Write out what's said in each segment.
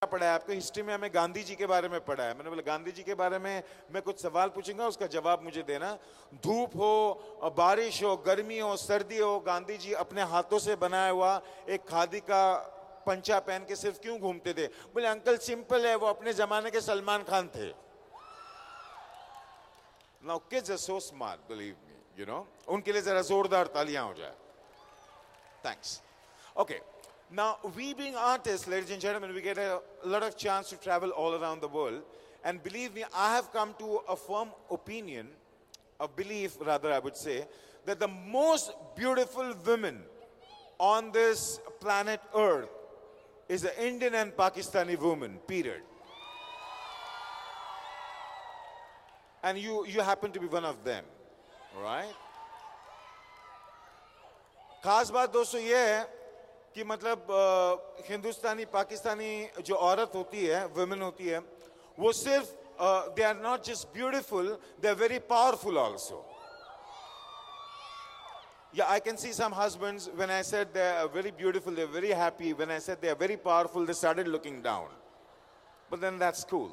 पढ़ा है आपको? हिस्ट्री में हमें गांधी जी के बारे में पढ़ा है। मैंने बोला गांधी जी के बारे में मैं कुछ सवाल पूछूंगा, उसका जवाब मुझे देना। धूप हो, बारिश हो, गर्मी हो, सर्दी हो, गांधी जी अपने हाथों से बनाया हुआ एक खादी का पंचा पहन के सिर्फ क्यों घूमते थे? बोले अंकल सिंपल है, वो अपने जमाने के सलमान खान थे। Now kids are so smart, believe me, you know. उनके लिए जरा जोरदार तालियां हो जाए। Thanks. Okay. Now, we being artists, ladies and gentlemen, we get a lot of chance to travel all around the world. And believe me, I have come to a firm opinion, a belief rather I would say, that the most beautiful women on this planet Earth is the Indian and Pakistani woman, period. And you happen to be one of them, right? खास बात दोस्तों ये है कि मतलब हिंदुस्तानी पाकिस्तानी जो औरत होती है, वुमेन होती है, वो सिर्फ they are not just beautiful, they are very powerful also. Yeah, I can see some husbands, when I said they are very beautiful, they are very happy. When I said they are very powerful, they started looking down. But then that's cool.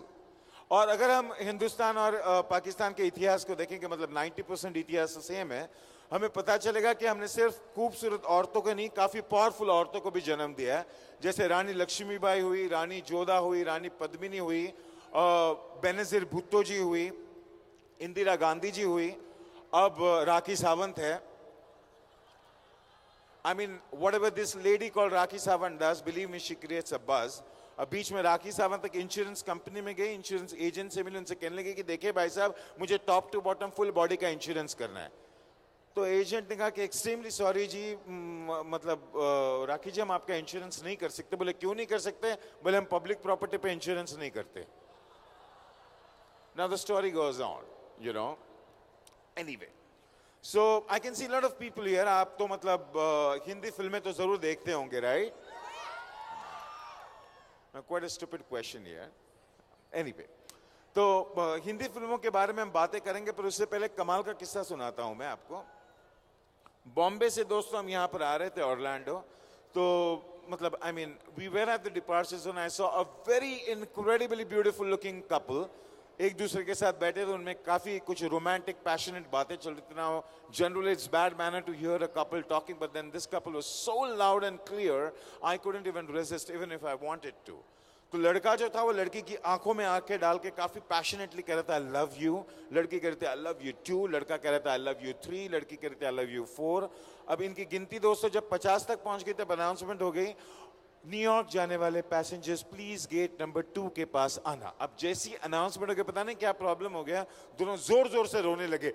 और अगर हम हिंदुस्तान और पाकिस्तान के इतिहास को देखेंगे, मतलब 90% इतिहास सेम है, हमें पता चलेगा कि हमने सिर्फ खूबसूरत औरतों को नहीं, काफी पावरफुल औरतों को भी जन्म दिया है। जैसे रानी लक्ष्मीबाई हुई, रानी जोधा हुई, रानी पद्मिनी हुई, बेनजीर भुट्टो जी हुई, इंदिरा गांधी जी हुई, अब राखी सावंत है। I mean, whatever this lady called Rakhi Sawant does, believe me, she creates a buzz. बीच में राखी सावंत एक इंश्योरेंस कंपनी में गई, इंश्योरेंस एजेंट से मिली, उनसे कहने लगी कि देखिए भाई साहब, मुझे top to bottom full body का इंश्योरेंस करना है। तो एजेंट ने कहा कि एक्सट्रीमली सॉरी जी, मतलब राखी जी हम आपका इंश्योरेंस नहीं कर सकते। बोले क्यों नहीं कर सकते? बोले हम पब्लिक प्रॉपर्टी पे इंश्योरेंस नहीं करते। Now the story goes on, you know. Anyway, so I can see a lot of people here. आप तो मतलब हिंदी फिल्में तो जरूर देखते होंगे, right? Quite a stupid question here. Anyway, तो हिंदी फिल्मों के बारे में हम बातें करेंगे, पर उससे पहले कमाल का किस्सा सुनाता हूं मैं आपको। बॉम्बे से दोस्तों हम यहाँ पर आ रहे थे ऑरलैंडो, तो मतलब I mean we were at the departure zone. I saw a very incredibly beautiful looking couple. एक दूसरे के साथ बैठे थे, उनमें काफी कुछ रोमांटिक पैशनेट बातें चल रही थी। Now generally it's bad manner to hear a couple talking, but then this couple was so loud and clear I couldn't even resist even if I wanted to. तो लड़का जो था वो लड़की की आंखों में आंखें डाल के काफी पैशनेटली कह रहा था I love you, लड़की कह रही थी I love you too, लड़का कह रहा था I love you 3, लड़की कह रही थी I love you 4। अब इनकी गिनती दोस्तों जब 50 तक पहुंच गई तब अनाउंसमेंट हो गई, न्यूयॉर्क जाने वाले पैसेंजर्स प्लीज गेट नंबर 2 के पास आना। अब जैसी अनाउंसमेंट हो गया, पता नहीं क्या प्रॉब्लम हो गया, दोनों जोर जोर से रोने लगे।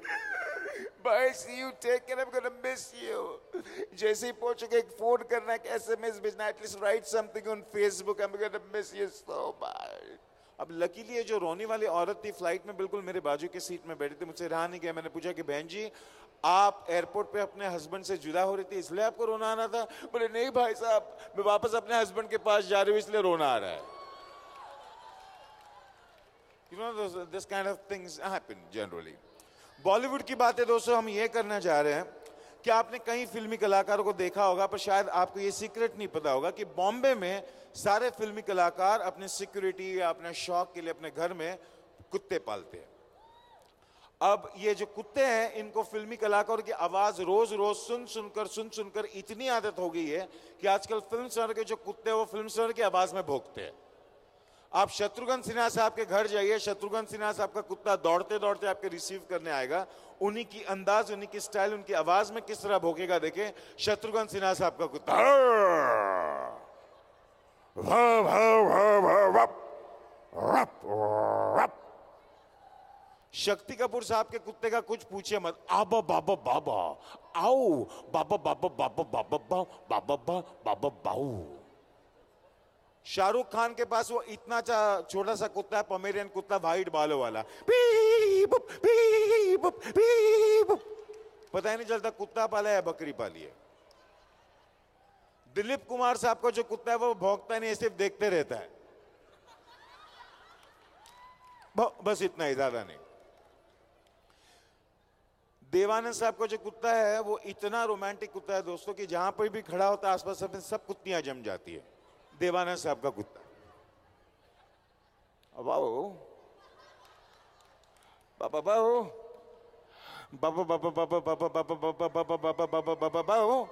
Bye, see you, take care, I'm gonna miss you. जैसे ही पहुंचोगे एक फोन करना, एक SMS भेजना, at least write something on Facebook, I'm gonna miss you so much. अब लकीली ये जो रोने वाली औरत थी फ्लाइट में बिल्कुल मेरे बाजू के सीट में बैठी थी, मुझसे रहा नहीं गया। मैंने पूछा कि बहन जी आप एयरपोर्ट पे अपने हस्बैंड से जुदा हो रही थी इसलिए आपको रोना आना था? बोले नहीं भाई साहब, मैं वापस अपने हस्बैंड के पास जा रही हूँ इसलिए रोना आ रहा है। You know, this kind of things happen generally. Bollywood की बातें दोस्तों हम ये करना चाह रहे हैं कि आपने कई फिल्मी कलाकारों को देखा होगा, पर शायद आपको ये सीक्रेट नहीं पता होगा कि बॉम्बे में सारे फिल्मी कलाकार अपने सिक्योरिटी या अपने शौक के लिए अपने घर में कुत्ते पालते हैं। अब ये जो कुत्ते हैं, इनको फिल्मी कलाकारों की आवाज रोज रोज सुन सुनकर इतनी आदत हो गई है कि आजकल फिल्म स्टार के जो कुत्ते हैं वो फिल्म स्टार की आवाज में भौंकते हैं। आप शत्रुघ्न सिन्हा साहब के घर जाइए, शत्रुघ्न सिन्हा साहब का कुत्ता दौड़ते दौड़ते आपके रिसीव करने आएगा। उन्हीं की अंदाज, उन्हीं की स्टाइल, उनकी आवाज में किस तरह भौंकेगा देखें शत्रुघ्न सिन्हा साहब का कुत्ता। शक्ति कपूर साहब के कुत्ते का कुछ पूछे मत, आबा बाबा बाबा आओ, बाबा बाबा बाबा बाबा बाबा बाबा बाऊ। शाहरुख खान के पास वो इतना छोटा सा कुत्ता है, पोमेरियन कुत्ता, वाइट बालों वाला, पता ही नहीं चलता कुत्ता पाला है या बकरी पाली है। दिलीप कुमार साहब का जो कुत्ता है वो भौंकता नहीं, सिर्फ देखते रहता है, बस इतना ही, ज्यादा नहीं। देवानंद साहब का जो कुत्ता है वो इतना रोमांटिक कुत्ता है दोस्तों कि जहां पर भी खड़ा होता है आसपास सब कुत्तियां जम जाती है। देवानंद साहब का कुत्ता Wow. Baba bao. Baba baba baba baba baba baba baba baba baba baba bao.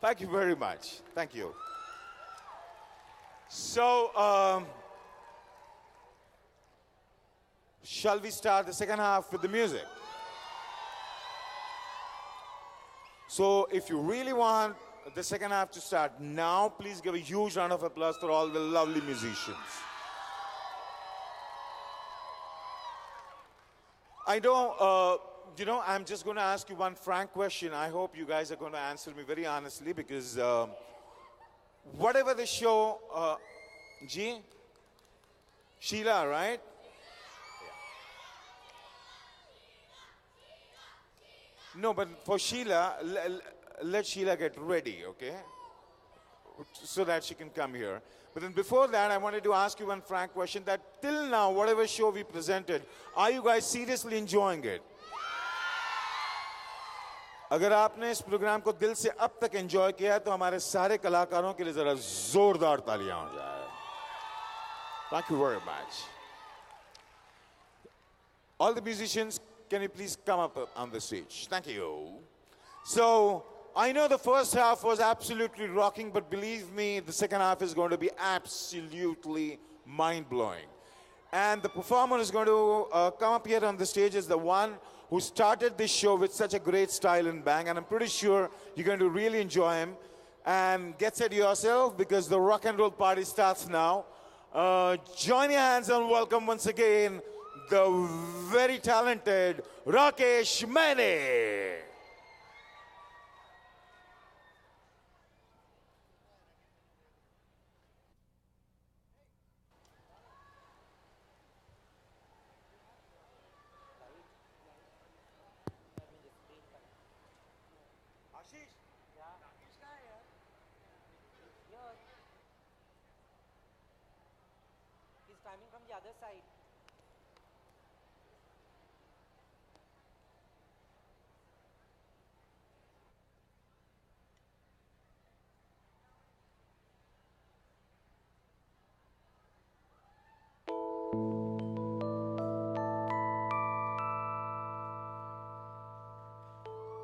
Thank you very much. Thank you. So, shall we start the second half with the music? So, if you really want the second half to start now, please give a huge round of applause for all the lovely musicians. I know, I'm just going to ask you one frank question. I hope you guys are going to answer me very honestly because whatever the show, Sheila, right? No, but for Sheila, let Sheila get ready, okay? So that she can come here. But then before that, I wanted to ask you one frank question that till now, whatever show we presented, are you guys seriously enjoying it? अगर आपने इस programme को दिल से अब तक enjoy किया है तो हमारे सारे कलाकारों के लिए जरा जोरदार तालियां हो जाए. Thank you very much. All the musicians, can you please come up on the stage? Thank you. So, I know the first half was absolutely rocking, but believe me, the second half is going to be absolutely mind-blowing. And the performer is going to come up here on the stage is the one who started this show with such a great style and bang, and I'm pretty sure you're going to really enjoy him. And get set yourself because the rock and roll party starts now. Join your hands and welcome once again the very talented Rakesh Mane. Timing from the other side.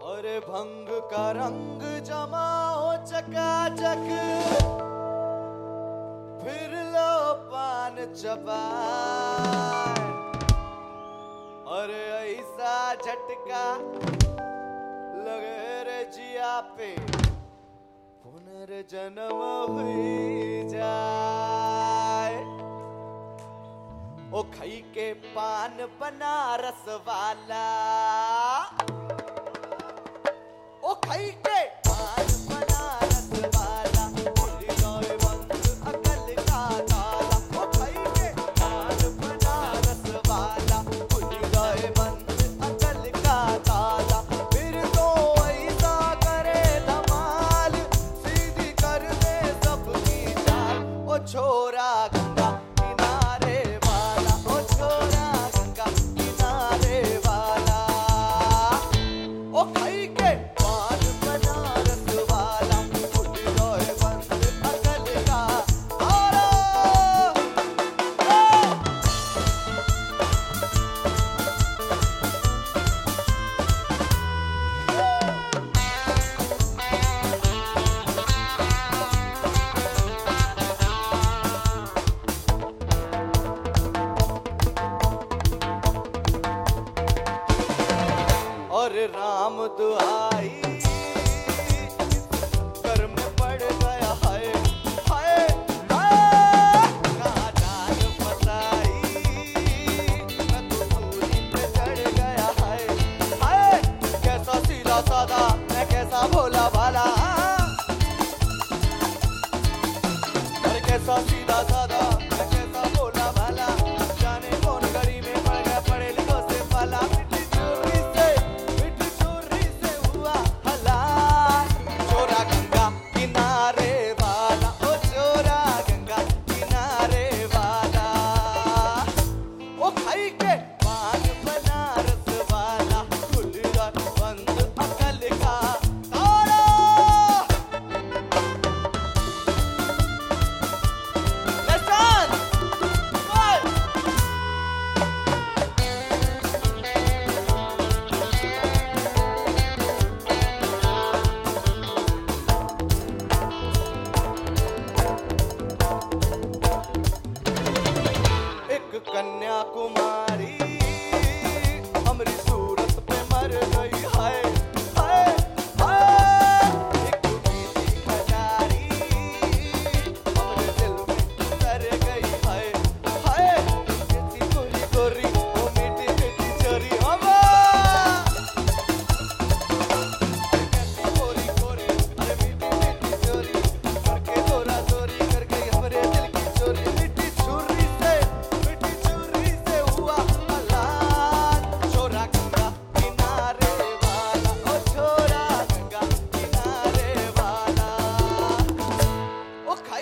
अरे भंग का रंग जमा हो चकाचक फिर लो पान चबाए अरे ऐसा झटका लगे रे जिया पे पुनर्जन्म हुई जाए ओ खई के पान बनारस वाला ओ खई के पान बनारस वाला खुल गए बंद अकल का ताला ओ खई के पान बनारस वाला खुल गए बंद अकल का ताला फिर तो ऐसा करे धमाल सीधी कर दे सबकी चाल ओ छोरा गंगा किनारे वाला ओ छोरा गंगा किनारे वाला ओ खई के और राम दुआई कर्म पड़ गया है हाय हाय कहाँ जान फसाई मैं तो सूली पे चढ़ गया है हाय कैसा सीधा साधा मैं कैसा भोला भाला अरे कैसा सीधा साधा मैं कैसा भोला भाला जाने कौन गली में पड़ गया पढ़े लिखो से पाला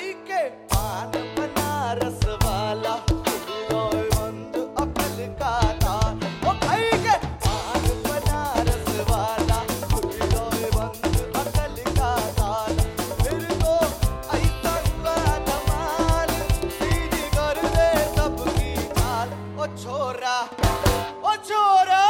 खाई के पान बनारस वाला खुल्लोय बंद अकल का ताला। ओ खाई के पान बनारस वाला खुल्लोय बंद अकल का ताला। फिर तो ऐसा हुआ धमाल सीधी कर दे सबकी चाल। ओ छोरा ओ छोरा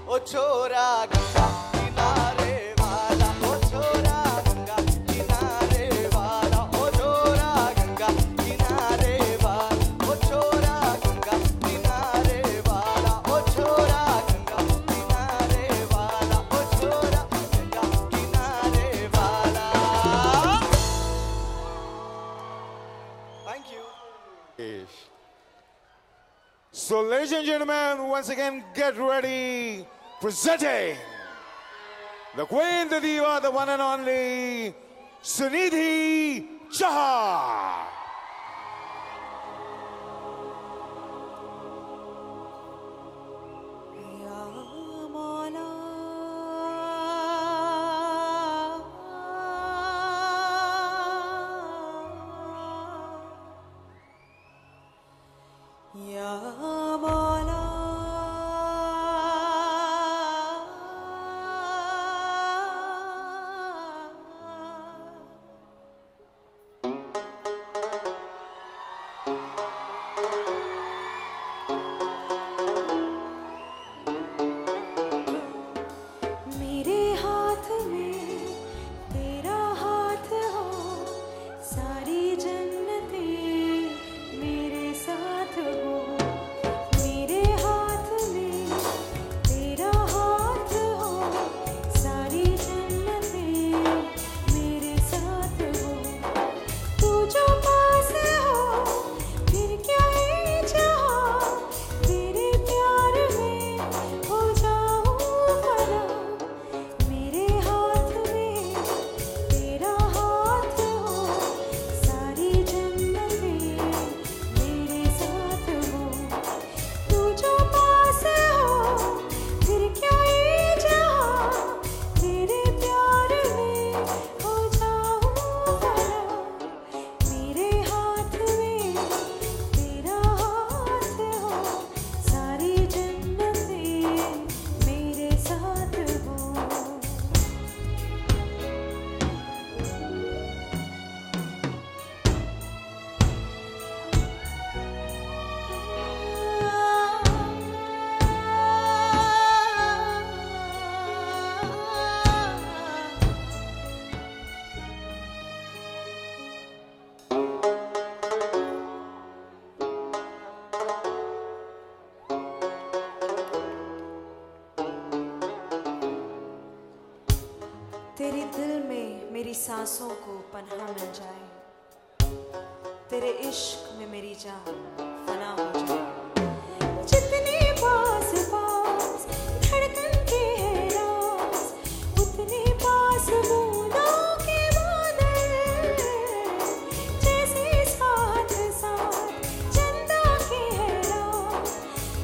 ओ छोरा गंगा किनारे वाला। ओ छोरा गंगा किनारे वाला। ओ छोरा गंगा किनारे वाला। ओ छोरा गंगा किनारे वाला। ओ छोरा गंगा किनारे वाला। ओ छोरा गंगा किनारे वाला। Thank you. So, ladies and gentlemen, once again, get ready. Presenting the Queen, the Diva, the one and only Sunidhi Chauhan. या मौला या मौला मेरे हाथ में तेरा हाथ हो, सारी जन्नतें मेरे साथ हो। मेरे हाथ में तेरा हाथ हो, सारी जन्नतें मेरे साथ हो। तू जो पास हो फिर क्या ये जहां, तेरे प्यार में हो जाऊं फना। मेरे हाथ में तेरा हाथ हो, सारी जन्नतें मेरे साथ हो। तू जो पास हो फिर क्या ये जहां, तेरे प्यार में हो जाऊं फना। मेरे हाथ में तेरा हाथ हो, सारी जन्नतें मेरे साथ हो। तेरे दिल में मेरी सांसों को पनाह मिल जाए, तेरे इश्क में मेरी जान फना हो जाए। जितने पास पास धड़कन के है राज, उतने पास बूंदों के बादल। जैसे साथ साथ चंदा के है राज,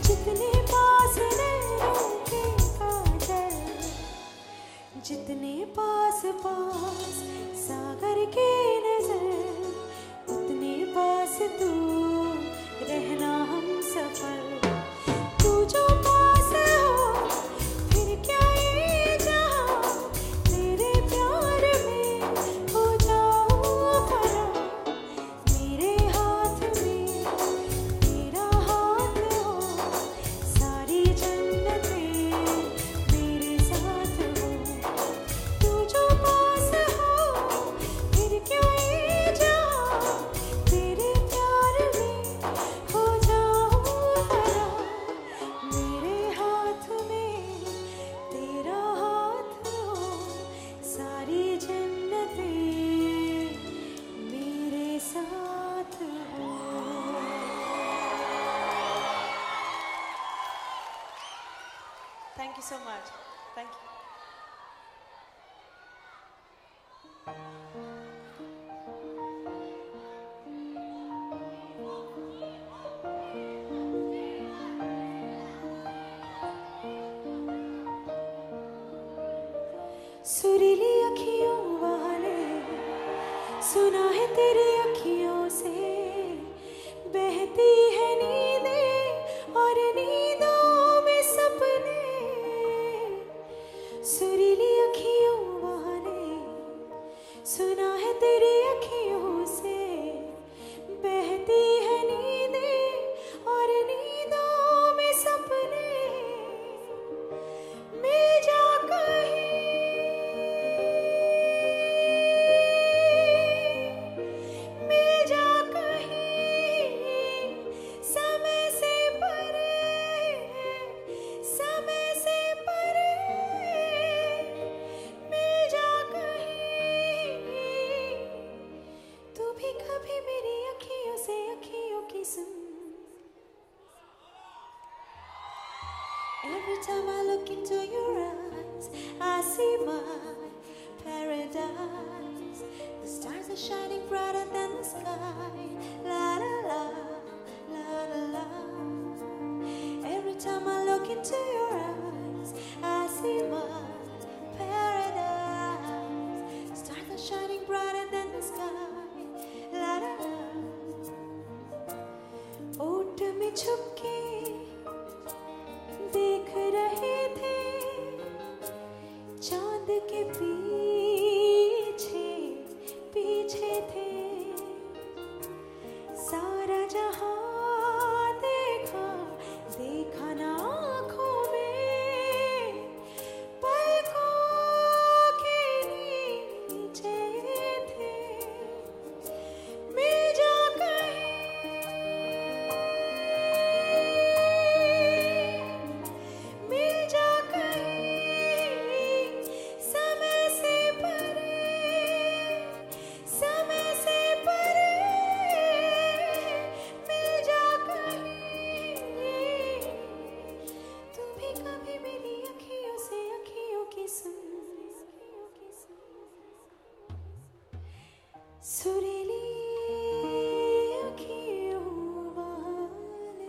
जितने पास नैनों के काजल। जितने पास पास सागर के नजर, उतने पास तू रहना हम सफर। तू जो पास हो फिर क्या ये जहां, तेरे प्यार में हो जाऊं फना। मेरे हाथ में तेरा हाथ हो, सारी जन्नतें मेरे साथ हो। तू जो पास हो फिर क्या ये जहां, तेरे प्यार में हो जाऊं फना। मेरे हाथ में तेरा हाथ हो, सारी जन्नतें मेरे साथ हो। Thank you so much. Thank you. सुरीली अखियों वाले, सुना है तेरी अखियों कभी मेरी अखियों से अखियों की सुन. Every time I look into your eyes, I see my paradise. The stars are shining brighter than the sky. La la la, la la la. Every time I look into your eyes, I see my paradise. Stars are shining brighter than the sky. La la la. ओट में छुप के देख रहे थे चांद के पीछे पीछे थे सारा जहां देखा देखा ना आँखों में पलकों के नीचे थे मिल जा मिल जा कहीं समय से परे मिल जा कहीं तू भी कभी मेरी अखियों से अखियों की सुन सुरीली अखियों वाले.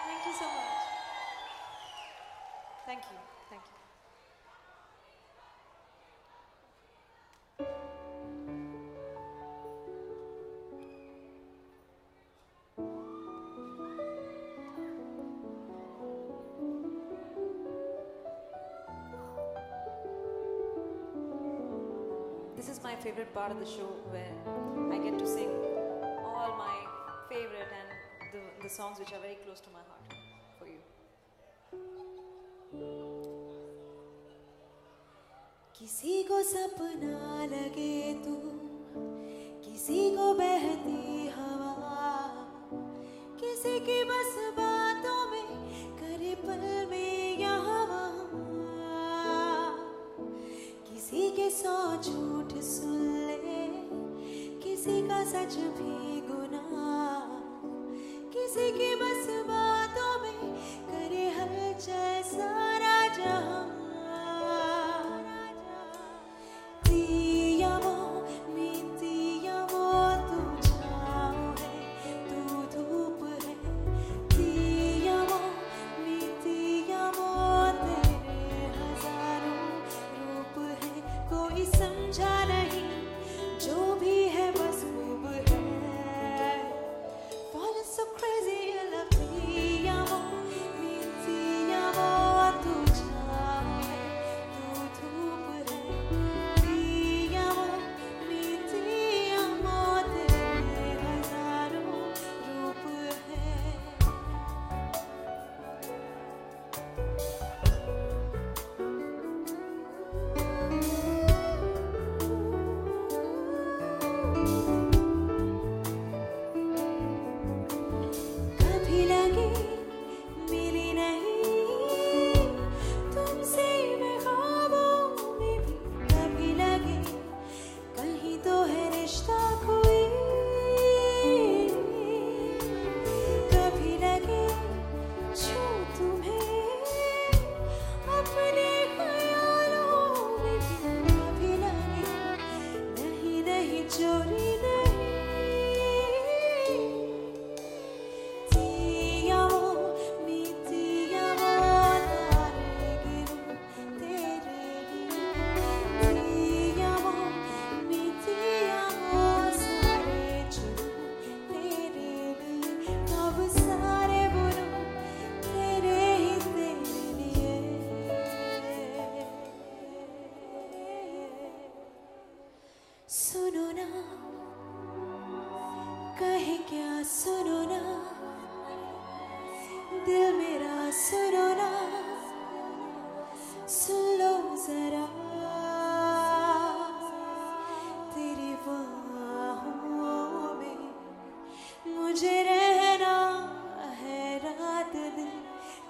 Thank you so much. Thank you. Thank you. This is my favorite part of the show where I get to sing all my favorite and the songs which are very close to my heart for you. किसी को सपना लगे तू किसी को बहती हवा किसी की बस बातों में करे पल में यहाँ वहाँ किसी के 100 झूठ सुन ले किसी का सच भी गुनाह किसी की बस बातों में करे हलचल सारा जहां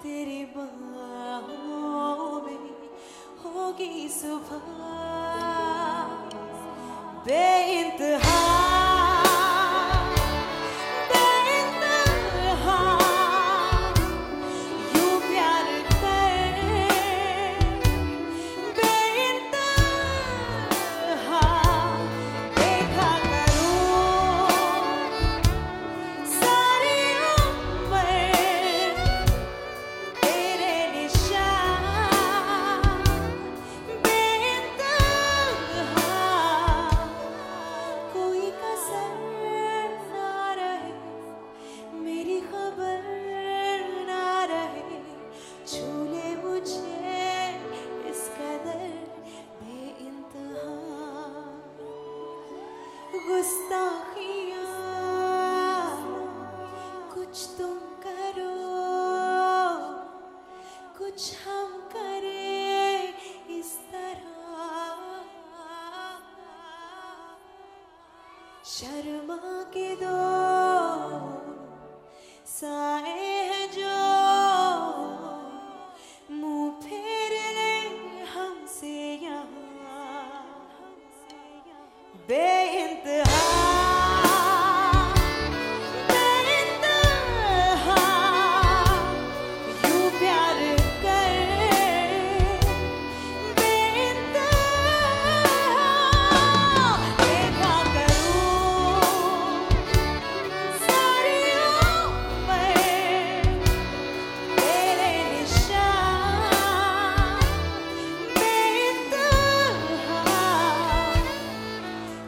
तेरी बाहों में होगी सुबह बेइंतहा बेइंतहा यूं प्यार कर बेइंतहा देखा करूं सारी उम्र तेरे निशान बेइंतहा कोई कसर ना रहे मेरी खबर ना रहे झूले मुझे इस कदर बेइंतहा गुस्ताखियाँ कुछ तुम करो कुछ हम करें इस तरह शर्मा के दो साए हैं जो मुंह फेर ले हमसे यहाँ बेइंतहा बेइंतहा यूं प्यार कर बेइंतहा देखा करूं सारी उम्र तेरे निशान बेइंतहा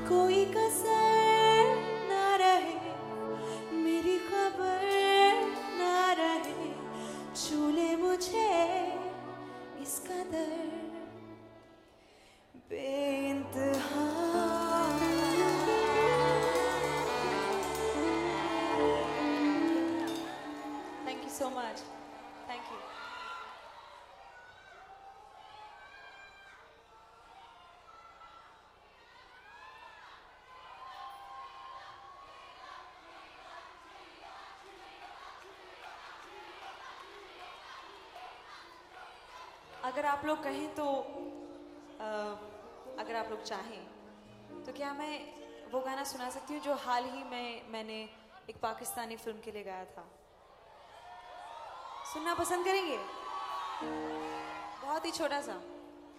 कोई कसर ना रहे मेरी खबर ना रहे झूले मुझे इस कदर बेइंतहा Thank you so much. Thank you. अगर आप लोग कहें तो अगर आप लोग चाहें तो क्या मैं वो गाना सुना सकती हूँ जो हाल ही में मैंने एक पाकिस्तानी फिल्म के लिए गाया था? सुनना पसंद करेंगे? बहुत ही छोटा सा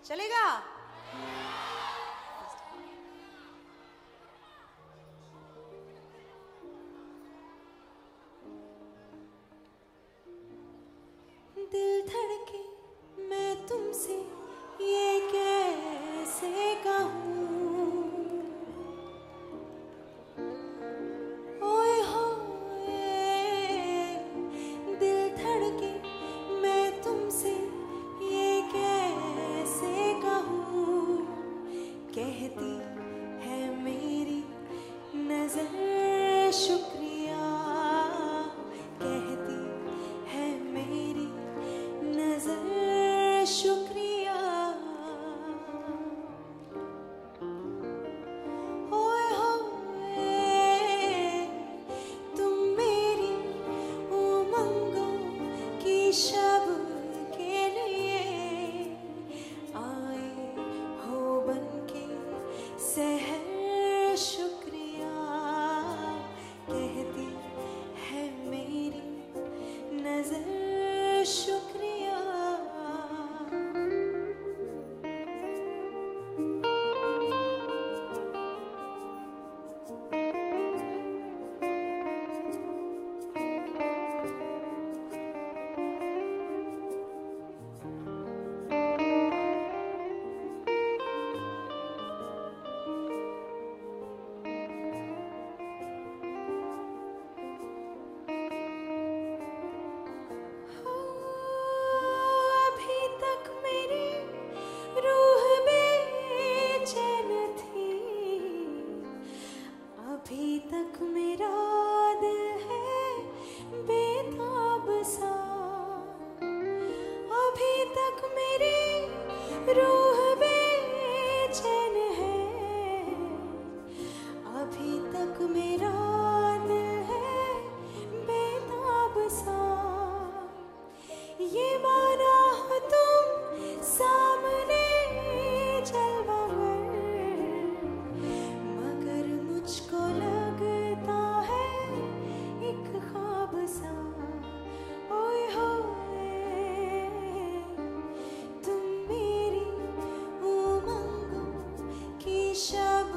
चलेगा? दिल धड़के मैं तुमसे ये कैसे कहूँ ओए होए दिल धड़के मैं तुमसे ये कैसे कहूँ कहती है मेरी नजर शुक्रिया कहती है मेरी नजर शुक्रिया ओए होए तुम मेरी उमंगों की शब के लिए आए हो बनके सहर शुक्रिया कहती है मेरी नजर शुक्रिया की शब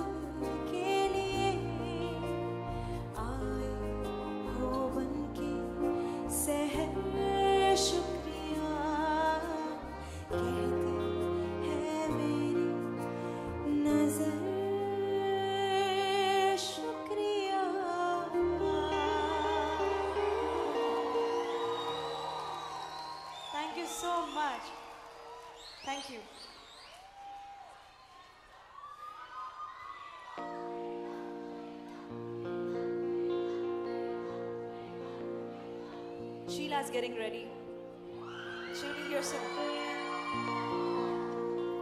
के लिए आए हो बनके सहर शुक्रिया कहती है मेरी नजर शुक्रिया। Thank you so much. Thank you. Sheila's getting ready. She'll be here soon.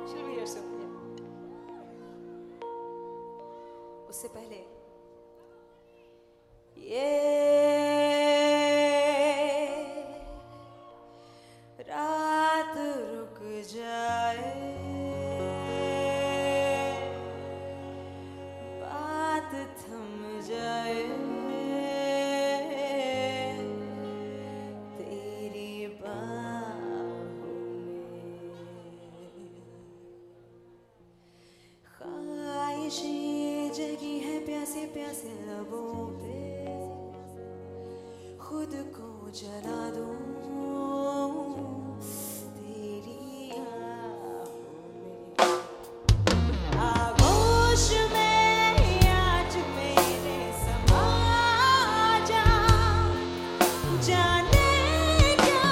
She'll be here soon. Yeah. उससे पहले ये रात रुक जाए, बात थम जाए, तेरी बाहों में ख्वाहिशें जगी है प्यासे प्यासे लबों पे, खुद को जला दूं तेरी आहों में। आगोश में आज मेरे समा जा, जाने क्या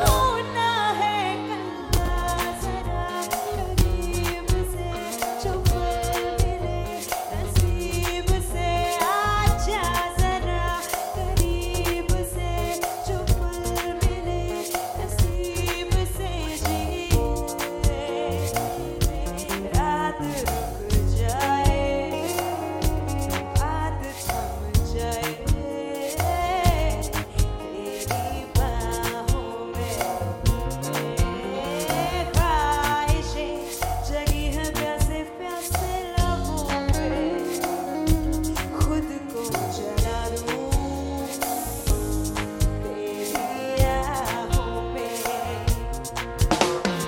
होना है कल, जरा करीब से जो पल मिले नसीब से, आजा जरा करीब से जो पल मिले नसीब से, जी रात रुक जाए, बात थम जाए, तेरी बाहों में ख्वाहिशें जगी हैं प्यासे प्यासे लबों पे, खुद को जला दूं तेरी आहों में।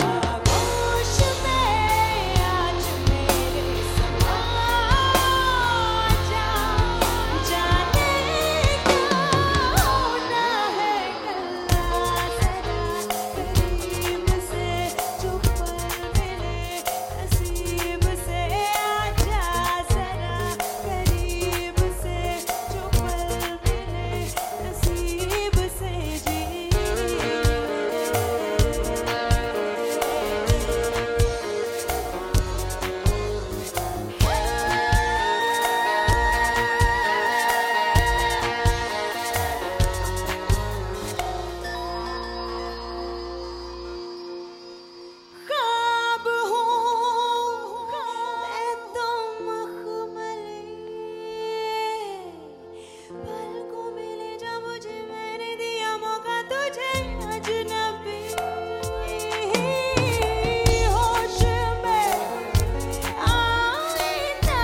आगोश में आज मेरे समा जा, जाने क्या होना है कल, जरा करीब से जो पल मिले नसीब से, आजा जरा करीब से जो पल मिले नसीब से, जी ख्वाब हूँ मैं तो मखमली, पलकों मिले जब मुझे मैंने दिया मौका तुझे अजनबी, होश में आए ना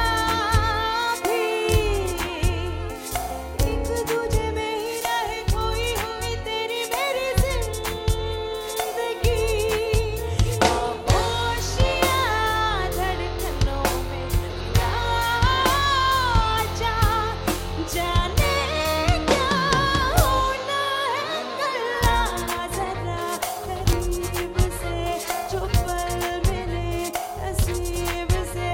भी, एक तुझे में ही रहे खोई हुई तेरी मेरी जिंदगी, खामोशियाँ धड़कनों में आजा, जाने क्या होना है कल, जरा करीब से जो पल मिले नसीब से,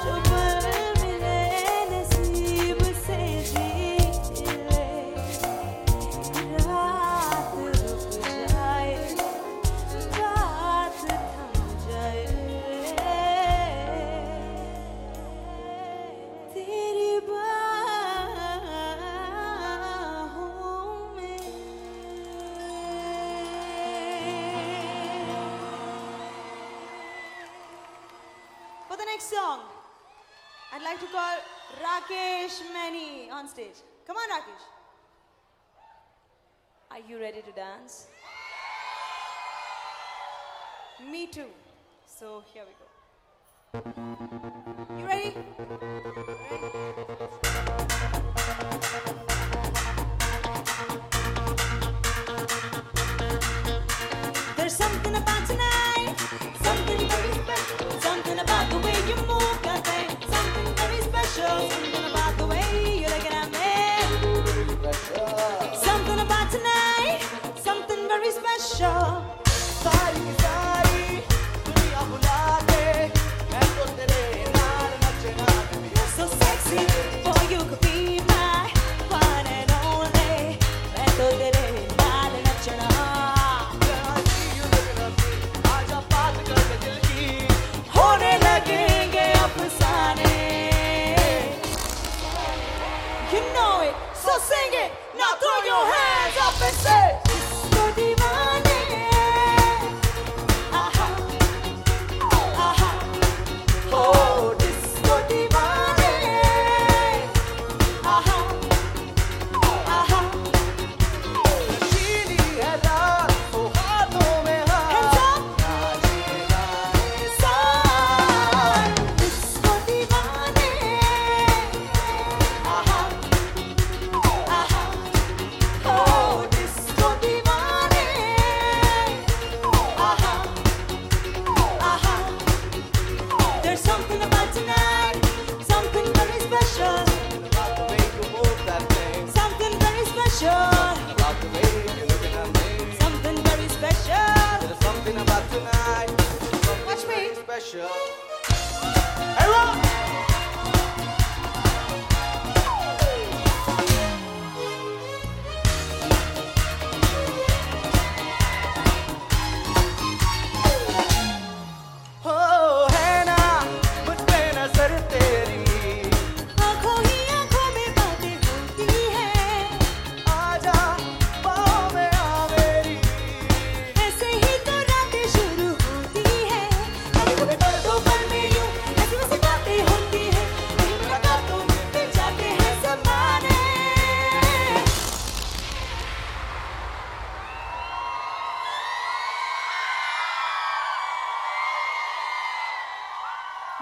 जो पल मिले नसीब से, जी रात रुक जाए, बात थम जाए, तेरी बाहों में। For the next song, I'd like to call Rakesh Mani on stage. Come on, Rakesh. Are you ready to dance? Me too. So here we go. You ready? There's something about tonight So sing it, now throw your hands up and say, Disco Divane. Aha, aha, oh, Disco Divane. Aha, aha. नशीली है रात तो हाथों में हाथ नाचेगा Sun, Disco Divane. Aha, aha, oh, Disco Divane. Aha, aha. There's something about tonight, something very special, about the way you move that thing, something very special, about the way you're looking at me. something very special. There's something about tonight, something Watch me. very special. Hey, rock! हो है ना मुझ पे नजर तेरी, आँखों ही आँखों में बातें होती हैं, आजा बाहों में आ मेरी, ऐसे ही तो रातें शुरू होती हैं। कभी कभी दो पल में यूं ऐसी वैसी बातें होती हैं, कहीं मुलाकातों में मिल जाते हैं ज़माने।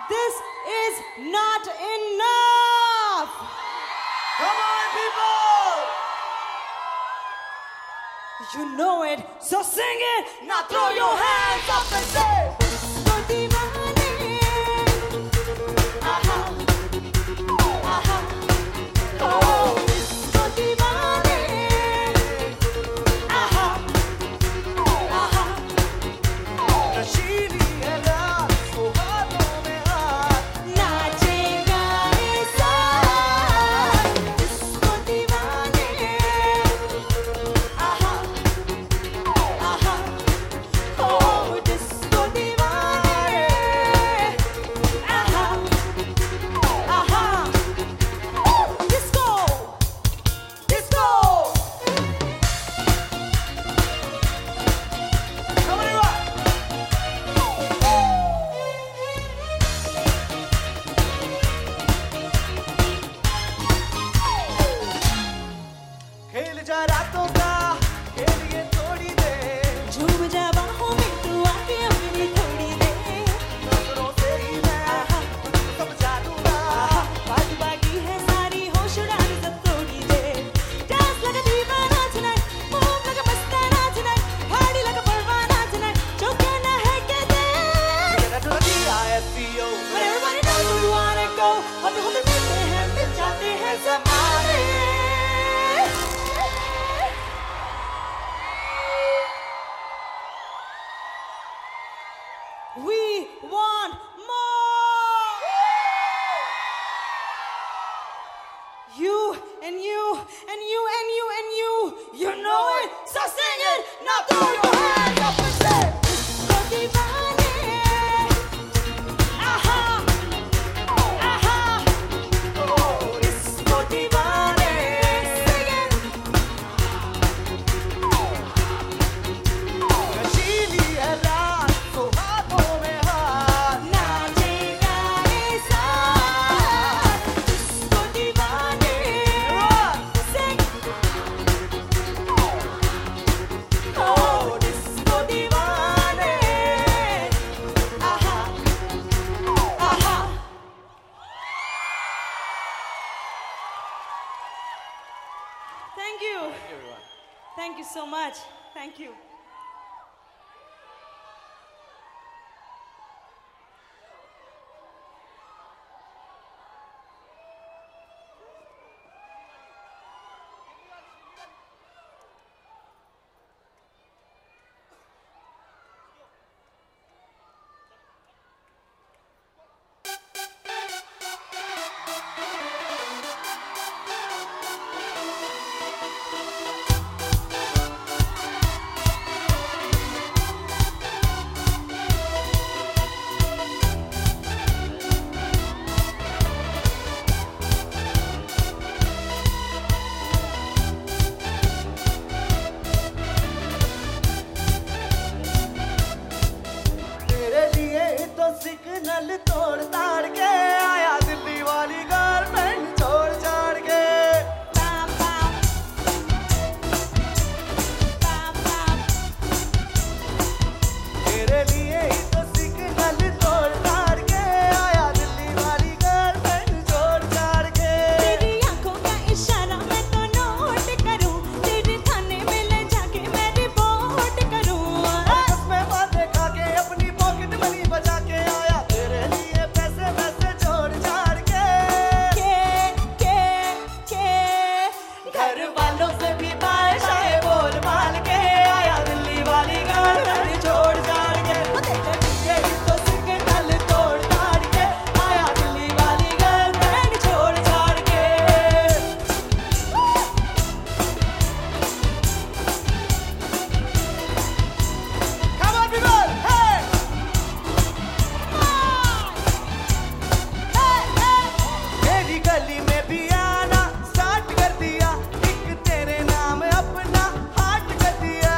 This is not enough. come on people, You know it, so sing it. Now throw your hands up and say, Disco Divane. Aha, aha, oh, Disco Divane. Aha, aha, नशीली है रात तो हाथों में हाथ नाचेगा ये साथ, Disco Divane. Aha, aha, oh, Disco Divane. Aha, aha, oh, disco, disco. come on rock. खेल जा रातों का खेल ये थोड़ी देर, झूम जा बाहों में तू आके अपनी थोड़ी दे। नजरों से ही मैं तुझको समझा दूंगा, बाकी बाकी है सारी होश उड़ाने सब थोड़ी दे। Dance like a दीवाना tonight, move like a Mastana tonight, party like a Parwana tonight, जो कहना है कह दे। कहना तो DISCO, But everybody knows where we wanna go, होते होते मिलते हैं मिल जाते हैं ज़माने। We want more. You and you and you and you and you, you know it, so sing it. Now throw your hands up and say, Disco Divane. Aha, aha, oh, Disco Divane. Sing it. नशीली है रात तो हाथों में हाथ नाचेगा ये साथ, Disco Divane. Sing. Oh, Disco Divane. Aha, aha. Thank you. Thank you so much. Thank you. Signal तोड़ ताड़ के आया दिल्ली वाली गर्लफ्रेंड छोड़ छाड़ के। Bam bam, bam bam. तेरे लिए ही तो सिग्नल तोड़ ताड़ के आया दिल्ली वाली गर्लफ्रेंड छोड़ छाड़ के। तेरी आंखों का इशारा मैं तो नोट करूं, तेरे थाने में ले जाके मैं रिपोर्ट करूं। में बातें खा के अपनी पॉकेट मनी बचा के आया तेरे लिए पैसे पैसे छोड़ छाड़ के। घर वालों से भी बाय शाय बोल बाल के आया दिल्ली वाली गर्लफ्रेंड छोड़ छाड़ के। यही तो सिग्नल तोड़ ताड़ के आया दिल्ली वाली गर्लफ्रेंड छोड़ छाड़ के। Come on people, hey! मेरी गली में भी आना स्टार्ट कर दिया, एक तेरे नाम अपना हार्ट कर दिया।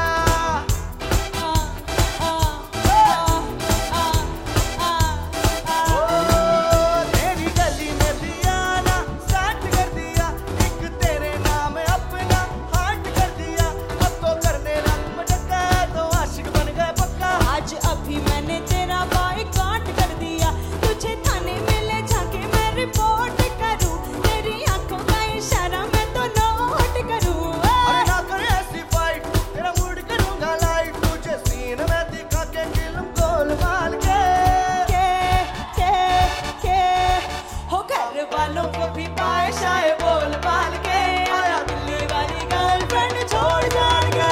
तेरी गली में भी आना स्टार्ट कर दिया, एक तेरे नाम अपना हार्ट कर दिया। अब तो करने रंग मटका तो आशिक बन गए पक्का। आज अभी मैंने तेरा बॉयकॉट कर दिया, तुझे थाने में ले जाके मैं रिपोर्ट करूं। तेरी आंखों का इशारा मैं तो नोट करूं। अरे ना करे ऐसी फाइट, तेरा मूड करूंगा लाइट, तुझे सीन में दिखा के फिल्म गोल माल के। हो घर वालों को भी पाए शाय बोल बाल के आया दिल्ली वाली गर्लफ्रेंड छोड़ छाड़ के।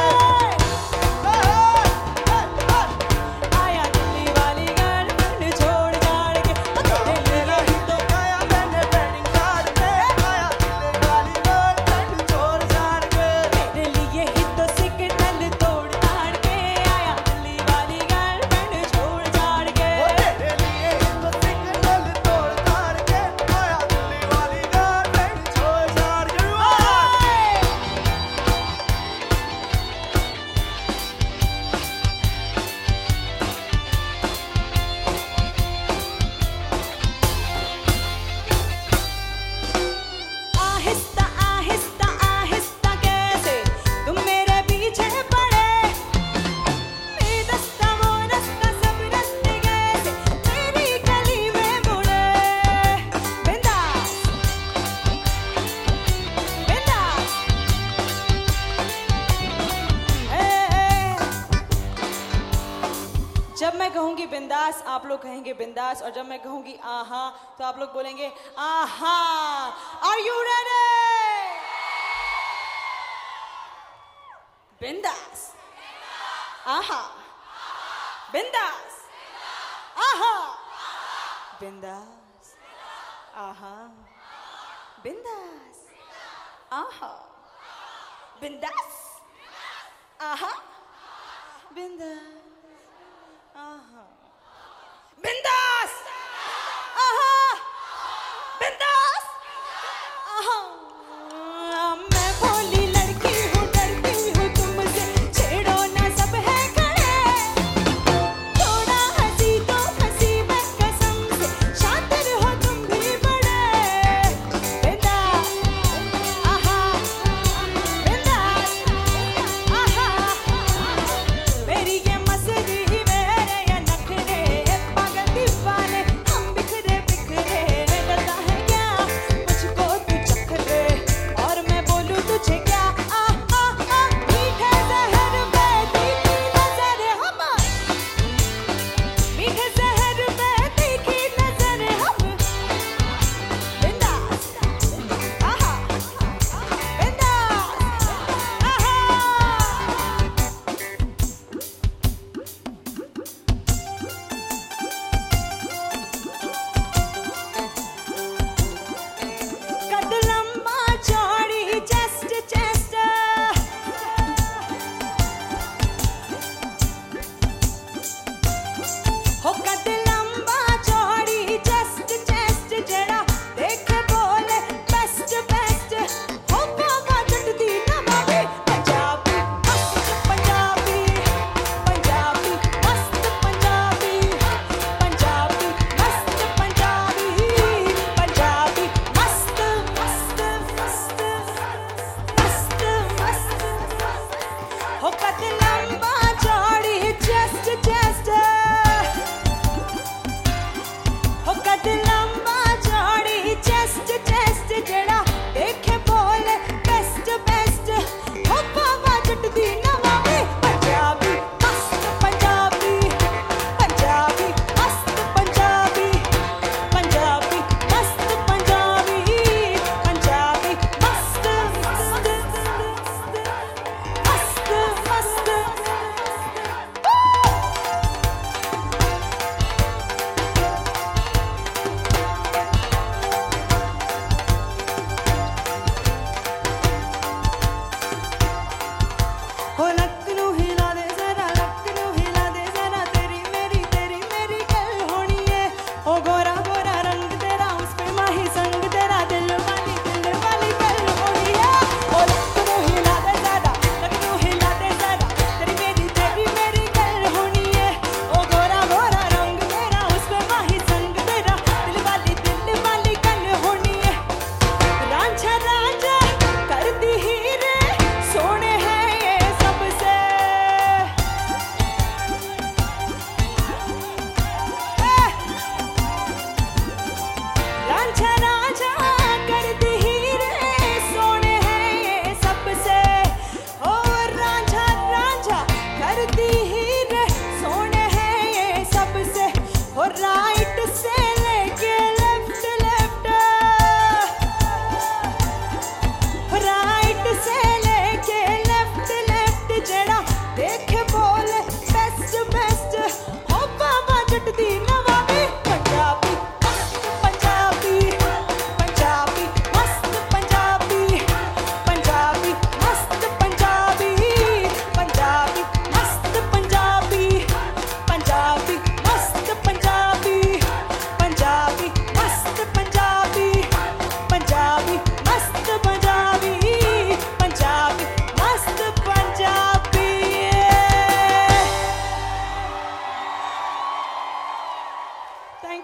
आया दिल्ली वाली गर्लफ्रेंड छोड़ छाड़ के। तेरे लिए ही तो खाया मैंने वेडिंग कार्ड पे, आया दिल्ली वाली गर्लफ्रेंड छोड़ छाड़ के। तेरे लिए ही तो सिग्नल तोड़ ताड़ के आया दिल्ली वाली गर्लफ्रेंड छोड़ छाड़ के। वो तेरे लिए ही तो सिग्नल तोड़ ताड़ के आया दिल्ली वाली गर्लफ्रेंड छोड़ छाड़ के। आहिस्ता आहिस्ता आहिस्ता कैसे तुम मेरे पीछे पड़े, ये रास्ता वो रास्ता सब रास्ते कैसे तेरी गली में मुड़े। बिंदास बिंदास जब मैं कहूंगी बिंदास आप लोग कहेंगे बिंदास, और जब मैं कहूंगी आहा तो आप लोग बोलेंगे आहा। Are you ready? बिंदास आहा, बिंदास आहा, बिंदास आहा, बिंदास आहा, बिंदास आहा, बिंदास आहा, बिंदास आहा, बिंदास आहा। मैं भोली लड़की हूँ, डरती हूँ तुमसे, छेड़ो ना सब है खड़े। थोड़ा हंसी तो हंसी मैं कसम से, शातिर हो तुम भी बड़े। बिंदास आहा, बिंदास आहा, मेरी ये मस्ती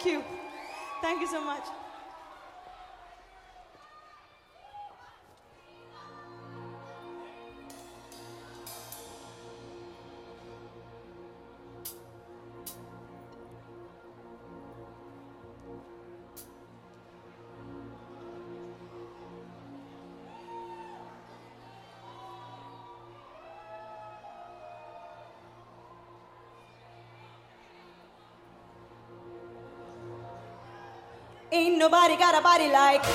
Thank you. Thank you so much. Ain't nobody got a body like.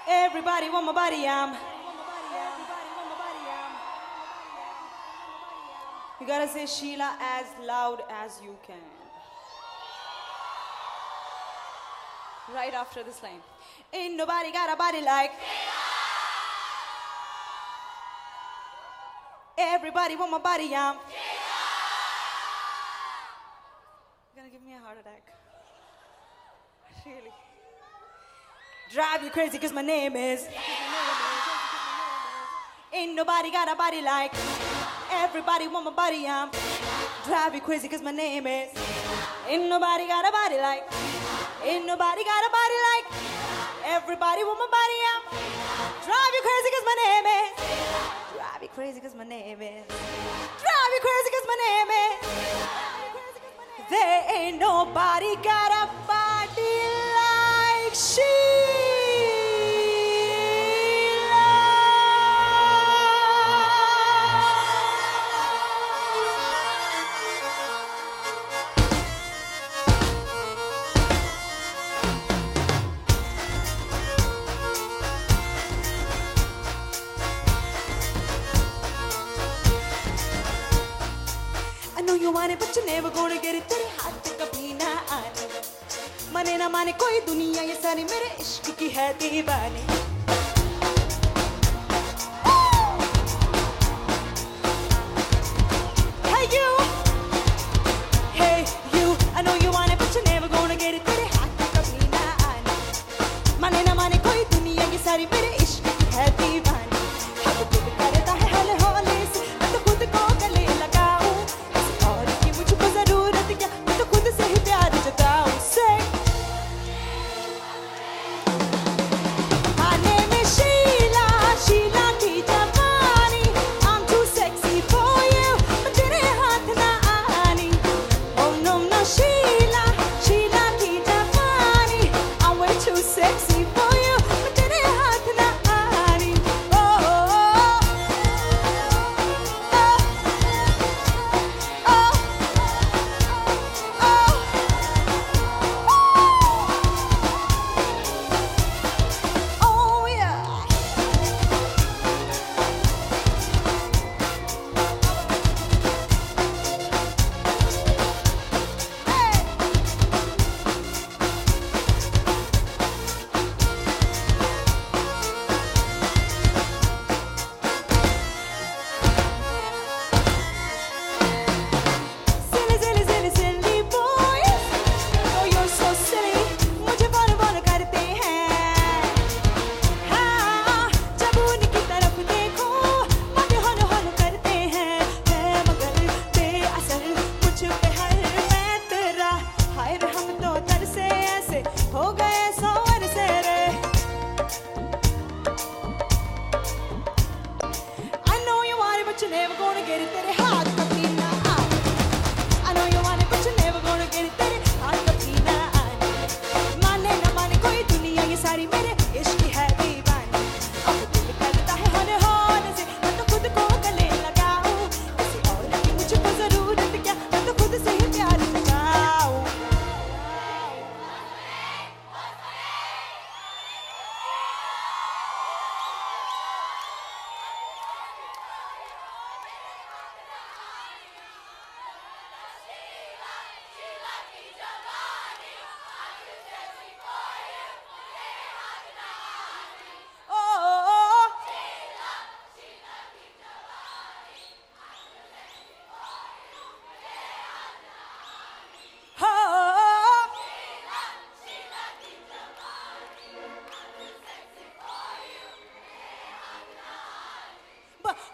Everybody want my body, You gotta say Sheila as loud as you can. Right after this line. Ain't nobody got a body like. Everybody want my body, You're gonna give me a heart attack. Really. Drive you crazy cause my name is. Ain't nobody got a body like. Everybody want my body, drive you crazy cause my name is. Ain't nobody got a body like. Ain't nobody got a body like. Everybody want my body, drive you crazy cause my name is. Drive you crazy cause my name is. Drive you crazy cause my name is. There ain't nobody got a body like I know you want it, but you're never gonna get it. तेरे हाथ पे कभी ना आने. माने ना माने कोई दुनिया ये सारी मेरे इश्क की है दीवानी. Hey you, I know you want it, but you're never gonna get it. तेरे हाथ पे कभी ना आने. माने ना माने कोई दुनिया ये सारी मेरे इश्क की है दीवानी. अब दिल करता है हल होले से, मैं तो खुद को गले लगाऊं. और की मुझको जरूरत क्या, मैं तो खुद से ही प्यार जताऊं. Say I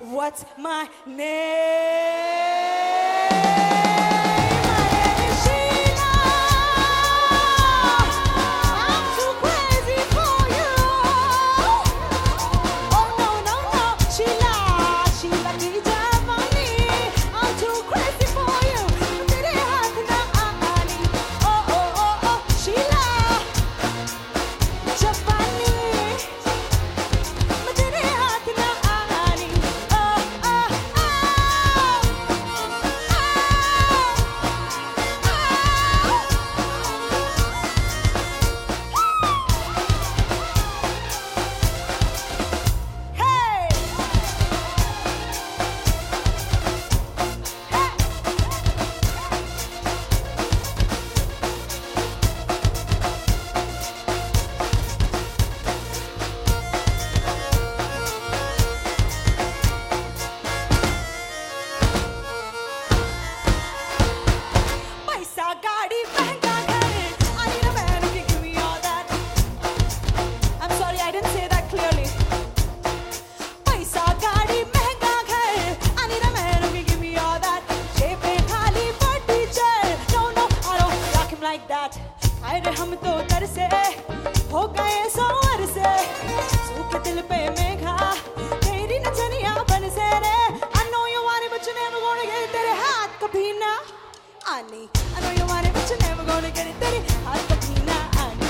What's my name? My name is Sheila. I'm too crazy for you. Oh no no no, Sheila, Sheila की जवानी. I'm too crazy for you. तेरे हाथ ना आनी. Oh oh oh oh, Sheila, जवानी. मैं तेरे हाथ ना आनी. Oh oh oh. Hey! पैसा गाड़ी महंगा घर I need a man who can give me all that. I'm sorry I didn't say that clearly. पैसा गाड़ी महंगा घर I need a man who can give me all that. जेब में खाली बड़ी चल. No no I don't rock him like that. अरे हम तो दर से हो गए सवर से. सूखे दिल पे मेघा तेरी नचनिया बन से रे. I know you want it but you never gonna get it. तेरे हाथ कभी ना आनी. I know you want it but you never gonna get it. तेरे हाथ कभी ना आनी.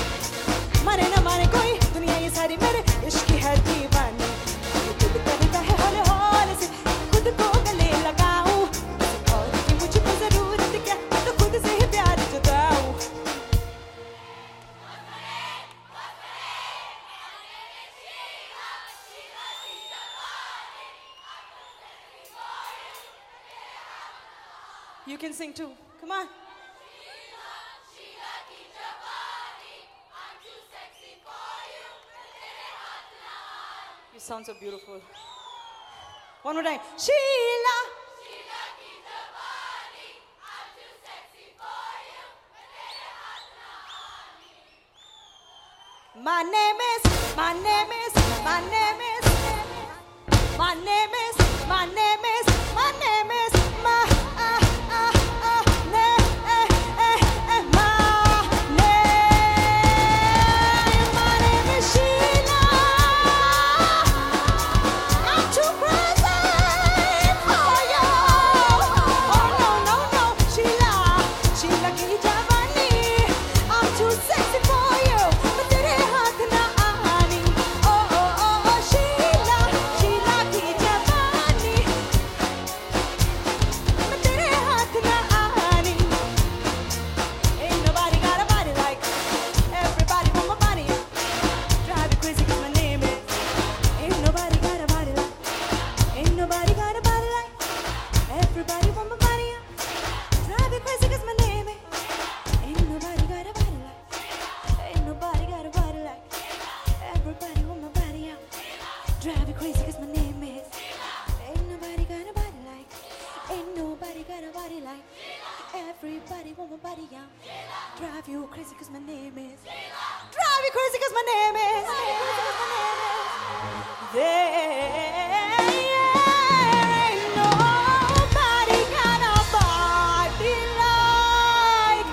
माने ना माने कोई दुनिया ये सारी मेरे इश्क की है दीवानी. ये दिल करता है हौले हौले से खुद को गले लगाऊं. और कि मुझको जरूरत क्या तो खुद से ही प्यार जताऊं. You can sing too. Come on. You sound so beautiful. One more time. Sheila. My name is, my name is, my name is, my name is, my name is, my name is, my name, my name is Sheila. I'm too crazy for you. Oh no no no, Sheila, Sheila की जवानी. I'm too sexy for you. मैं तेरे हाथ ना आनी. Oh oh oh oh, Sheila, Sheila की जवानी. मैं तेरे हाथ ना आनी. Ain't nobody got a body like. Everybody want my body. Drive you crazy 'cause my name is. Ain't nobody got a body like. Ain't nobody got a body like. Everybody want my body. Drive you crazy 'cause my name is. Ain't nobody got a body like. Ain't nobody got a body like. Everybody want my body out. Drive you crazy 'cause my name is. Ain't nobody got a body like. Ain't nobody got a body like. Everybody want my body out. Drive you crazy 'cause my name is. Drive you crazy 'cause my name is. There ain't nobody got a body like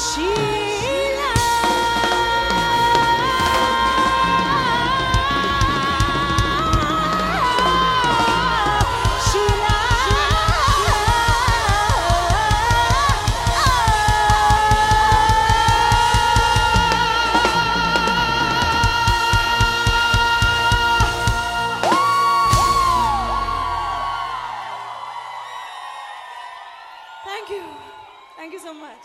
Sheila. Sheila. Thank you. Thank you so much.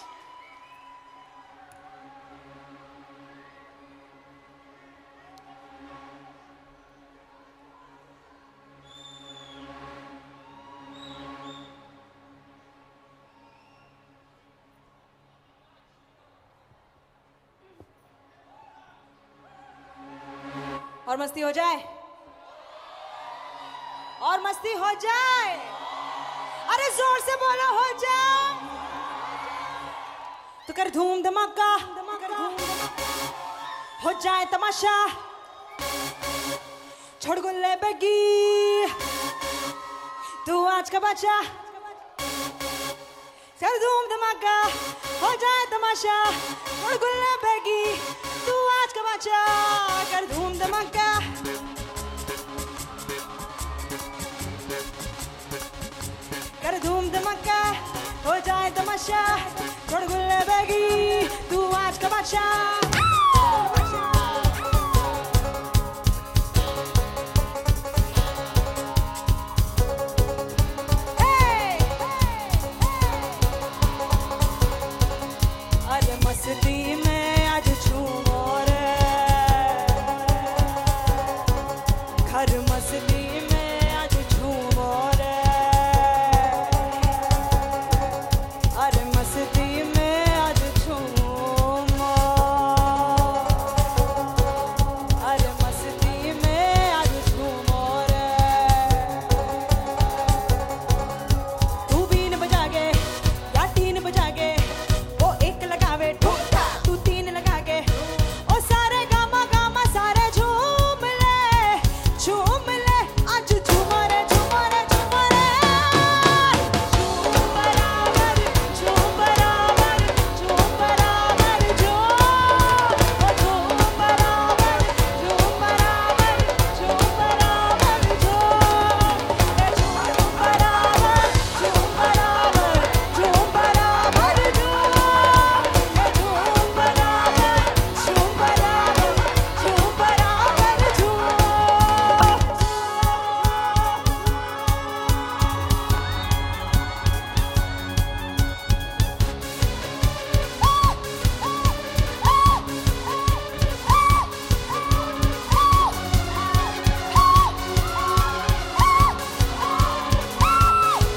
और मस्ती हो जाए. और मस्ती हो जाए. अरे जोर से बोलो हो जाए. तो कर धूम धमाका. हो जाए तमाशा. छोड़ गुल्ले बेगी. तू आज का बच्चा चल धूम धमाका हो जाए तमाशा और गुल्ला बैगी तू आज का बच्चा कर धूम धमाका कर धूम धमाका हो जाए तमाशा और गुल्ला बैगी तू आज का बच्चा मस्ती में आज झूमो रे घर मस्ती में आज झूमो रे अरे मस्ती में आज झूमो अरे मस्ती में आज झूमो रे तू बीन बजा के या तीन बजा के वो एक लगावे ठुमका तू तीन लगा के ओ सारे गामा गामा सारे झूम ले आज झूम रे झूम रे झूम रे झूम बराबर झूम बराबर झूम बराबर झूम ओ झूम बराबर झूम बराबर झूम बराबर झूम बराबर झूम बराबर झूम बराबर झूम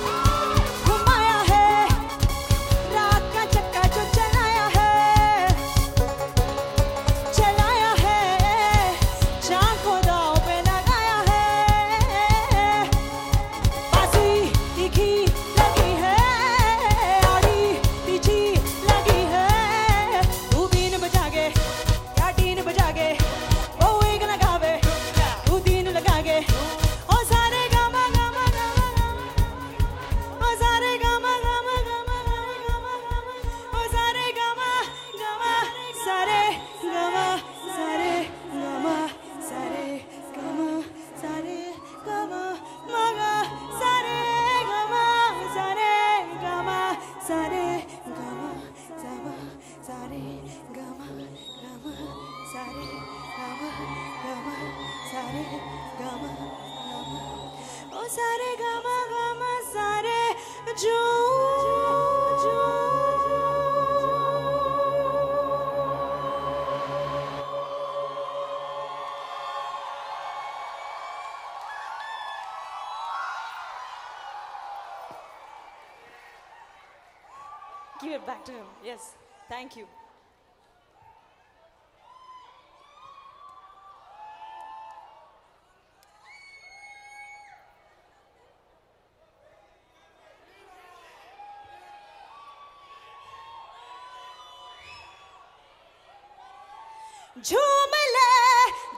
घुमाया है रात का चक्का जो चलाया है चांद को दाव पे लगाया है बांसुरी तीखी लगी है आड़ी पीछी लगी है तू बीन बजा के या तीन बजा के ओ एक लगावे तू तीन लगा के ओ सारे गामा गामा गामा गामा ओ सारे गामा गामा गामा गामा ओ सारे गामा गामा सारे गामा सारे गामा सारे गामा सारे गामा मगा सारे गामा सारे गामा सारे गामा सामा सारे गामा गामा सारे गामा गामा सारे गामा गामा ओ सारे गामा गामा सारे जो Give it back to him. Yes. Thank you. झूम ले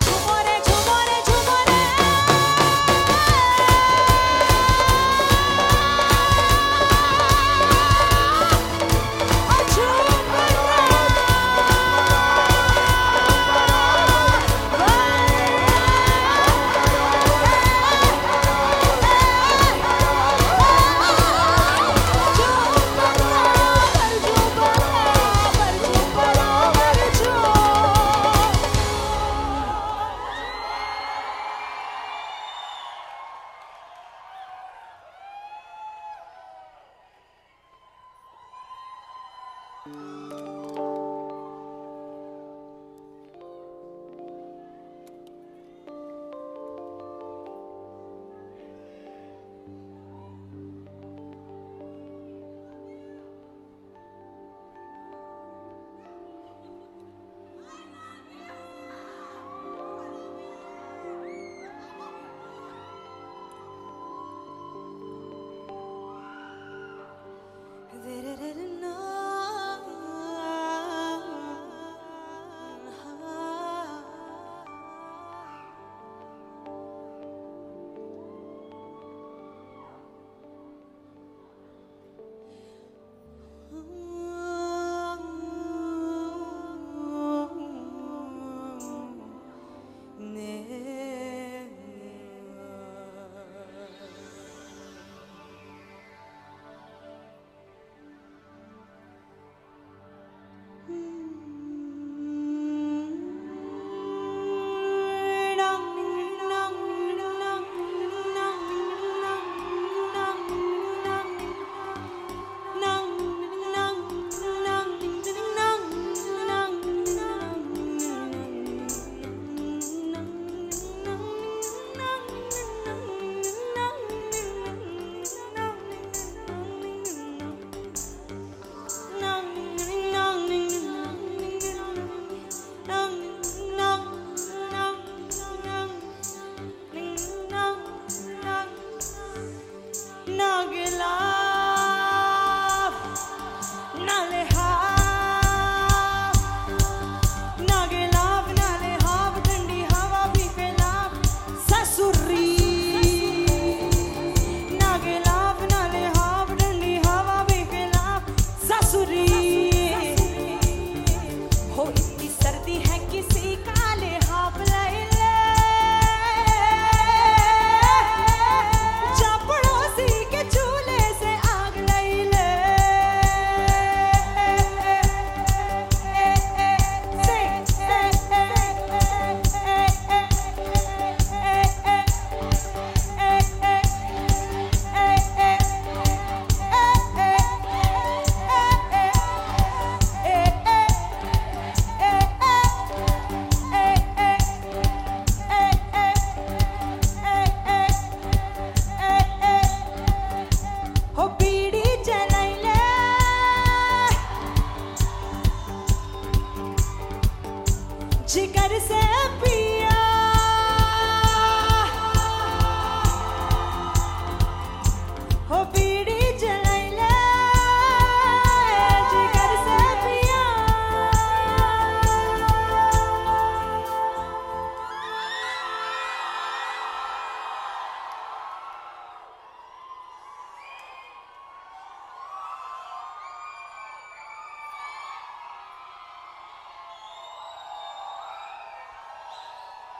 झूमो रे झूमो रे झूमो रे ओ झूम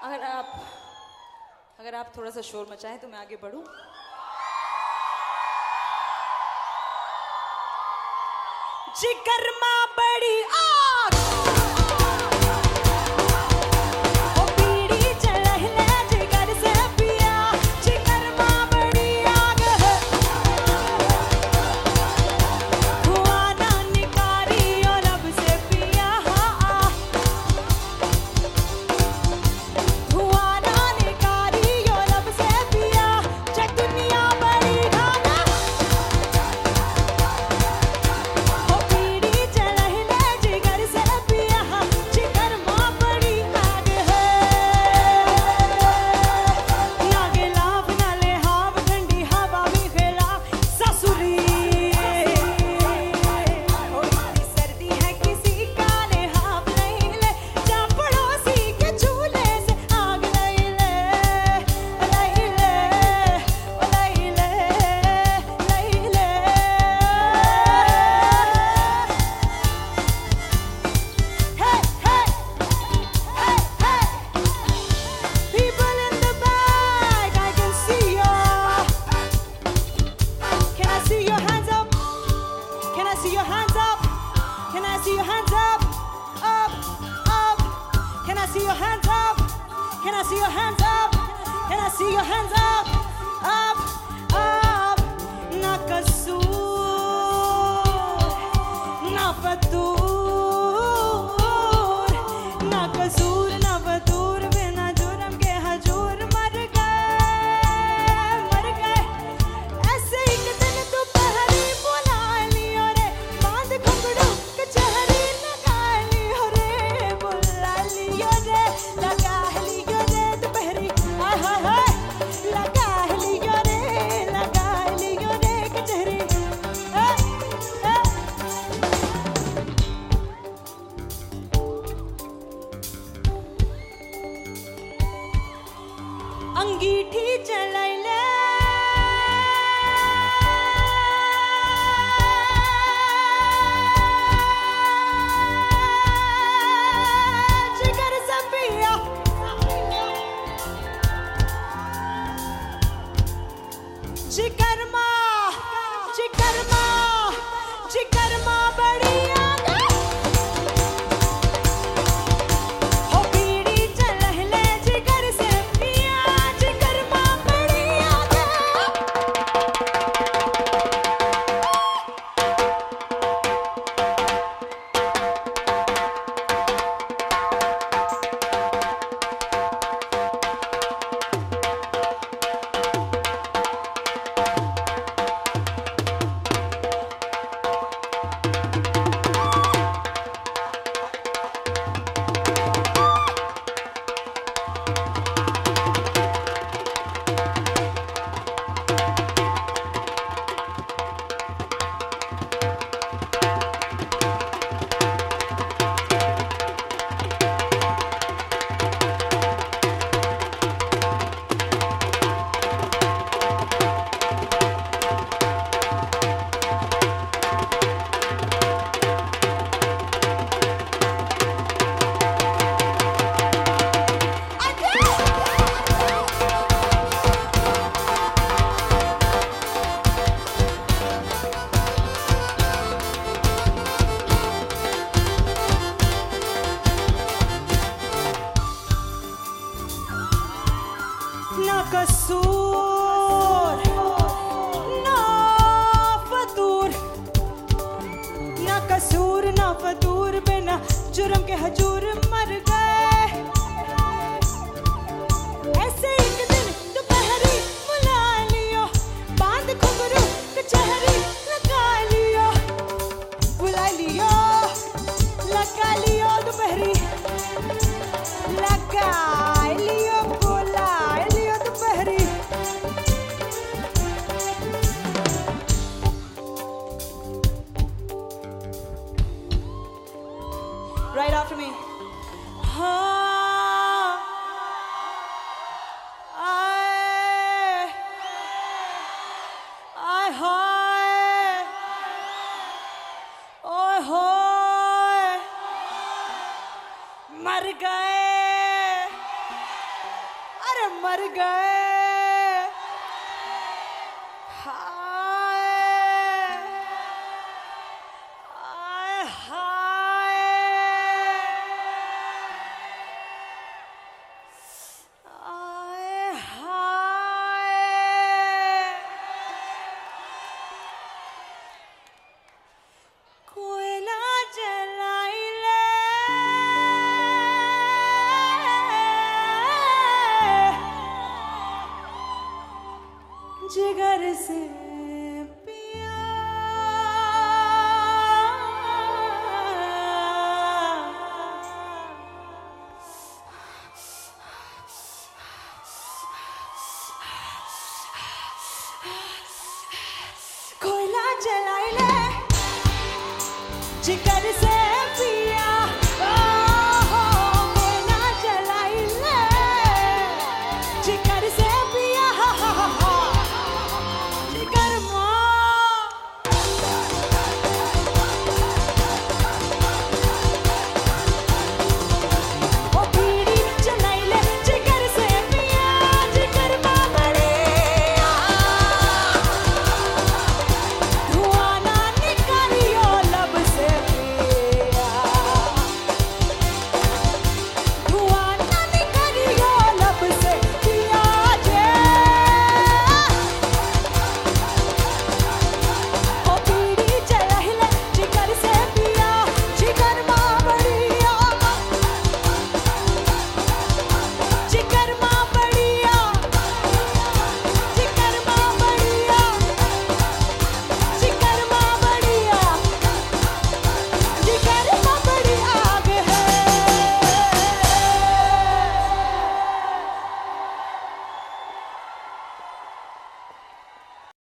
अगर आप थोड़ा सा शोर मचाएं तो मैं आगे बढ़ूं। जिगर मां बड़ी आग ओ बीड़ी चढ़ले जिगर से पिया, जिगर मां बड़ी आग है धुआं ना निकारी और लब से पिया, धुआं ना निकारी और लब से पिया, जग दुनिया बड़ी घाना ओ बीड़ी चढ़ले जिगर से पिया, जिगर मां बड़ी आग है। नागे लाभ नाले हाव ठंडी हवा भी खिलाफ ससुरी, ओ इतनी सर्दी है किसी का ने हाव नहीं ले, जा पड़ोसी के चूल्हे से आग नहीं ले, नहीं ले, नहीं ले, नहीं ले। Hey, hey, hey, hey. People in the back, I can see ya. Can I see your hands up? Can I see your hands up? Can I see your hands up? Up, up. Can I see your hands up? Can I see your hands up? Can I see your hands up? Up, up. Na kasoor, na fatoor, ना कसूर ना फतूर, बिना जुर्म के हजूर मर गए। ऐसे एक दिन दोपहरी बुला लियो रे, बांध घुंघरू कचहरी लगा लियो रे, बुला लियो रे, लगा लियो रे दोपहरी, हाय हाय हाय, लगा लियो रे कचहरी, अंगीठी चलैले जिगर से पिया, जिगर मां, जिगर मां, जिगर मां बड़ी आग ओ बीड़ी चलहले जिगर से पिया, जिगर मां बड़ी आग। ना कसूर ना फतूर, ना कसूर ना फतूर, बिना जुर्म के हजूर मर गए। ऐसे एक दिन दोपहरी बुला लियो, बांध घुंघरू कचहरी लगा लियो, बुला लियो, लगा लियो दोपहरी, लगा लियो, बुला लियो दोपहरी। Right after me. हाँ जिगर से पिया कोयला जलाई ले जिगर से